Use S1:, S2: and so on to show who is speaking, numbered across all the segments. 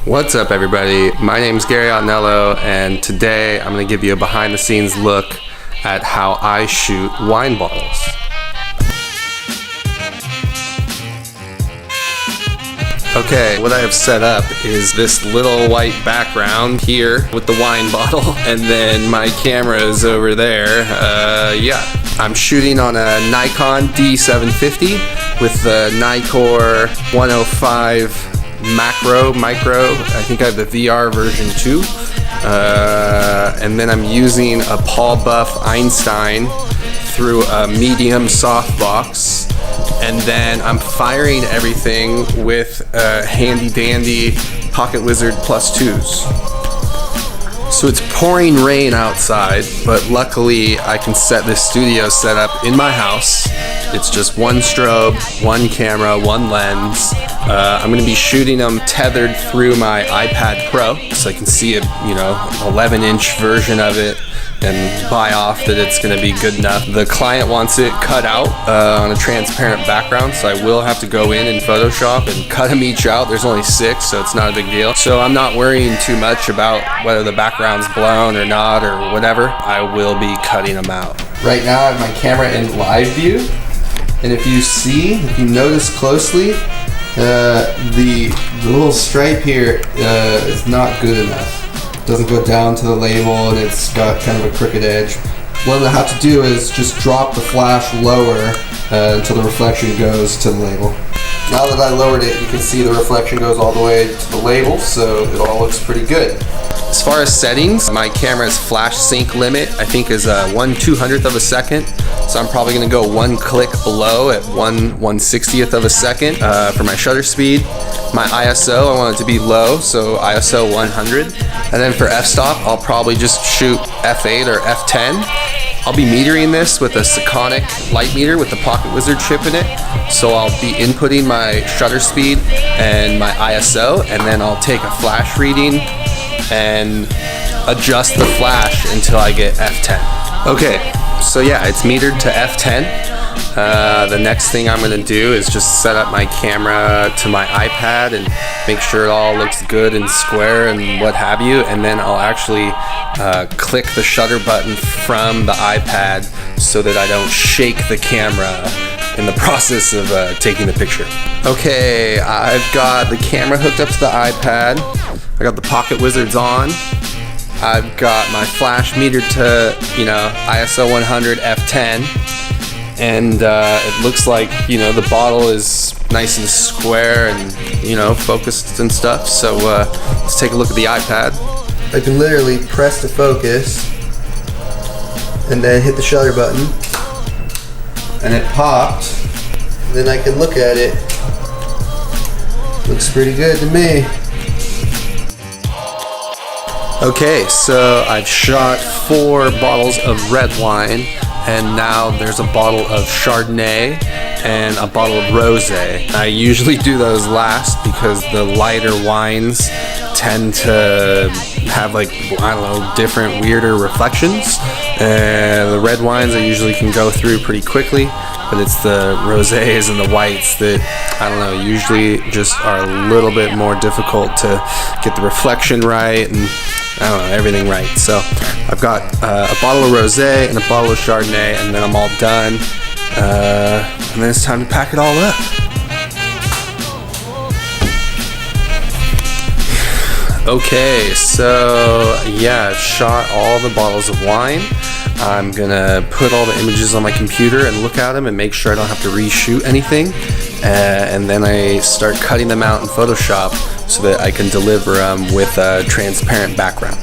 S1: What's up, everybody? My name's Gary Ottonello, and today I'm going to give you a behind-the-scenes look at how I shoot wine bottles. Okay, what I have set up is this little white background here with the wine bottle, and then my camera is over there. I'm shooting on a Nikon D750 with the Nikkor 105 micro. I think I have the VR version too. And then I'm using a Paul Buff Einstein through a medium softbox. And then I'm firing everything with a handy dandy Pocket Wizard Plus 2s. So it's pouring rain outside, but luckily I can set this studio setup in my house. It's just one strobe, one camera, one lens. I'm going to be shooting them tethered through my iPad Pro, so I can see a 11-inch version of it and buy off that it's going to be good enough. The client wants it cut out on a transparent background, so I will have to go in Photoshop and cut them each out. There's only 6, so it's not a big deal. So I'm not worrying too much about whether the background's blown or not or whatever. I will be cutting them out. Right now I have my camera in live view, and if you notice closely, the little stripe here is not good enough. Doesn't go down to the label, and it's got kind of a crooked edge. What I have to do is just drop the flash lower until the reflection goes to the label. Now that I lowered it, you can see the reflection goes all the way to the label, so it all looks pretty good. As far as settings, my camera's flash sync limit I think is 1/200th of a second. So I'm probably gonna go one click below at 1/160th of a second for my shutter speed. My ISO, I want it to be low, so ISO 100. And then for f-stop, I'll probably just shoot f8 or f10. I'll be metering this with a Sekonic light meter with the Pocket Wizard chip in it. So I'll be inputting my shutter speed and my ISO, and then I'll take a flash reading and adjust the flash until I get f10. Okay, so yeah, it's metered to f10. The next thing I'm gonna do is just set up my camera to my iPad and make sure it all looks good and square and what have you, and then I'll actually click the shutter button from the iPad so that I don't shake the camera in the process of taking the picture. Okay, I've got the camera hooked up to the iPad. I got the Pocket Wizards on. I've got my flash metered to, ISO 100 f10. And it looks like, the bottle is nice and square and, focused and stuff. So let's take a look at the iPad. I can literally press to focus and then hit the shutter button. And it popped. Then I can look at it. Looks pretty good to me. Okay, so I've shot 4 bottles of red wine, and now there's a bottle of Chardonnay and a bottle of Rosé. I usually do those last because the lighter wines tend to have different, weirder reflections. The red wines I usually can go through pretty quickly, but it's the rosés and the whites that, usually just are a little bit more difficult to get the reflection right and everything right. So I've got a bottle of rosé and a bottle of Chardonnay, and then I'm all done. And then it's time to pack it all up. Okay, so yeah, I've shot all the bottles of wine. I'm gonna put all the images on my computer and look at them and make sure I don't have to reshoot anything. And then I start cutting them out in Photoshop so that I can deliver them with a transparent background.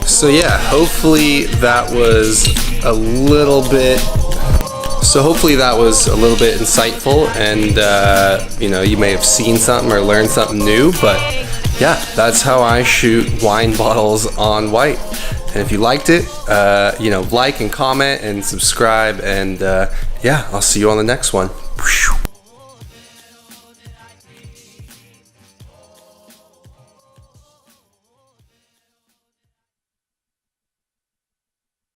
S1: So yeah, hopefully that was a little bit insightful, and you may have seen something or learned something new, but yeah, that's how I shoot wine bottles on white. And if you liked it, like and comment and subscribe, and yeah, I'll see you on the next one.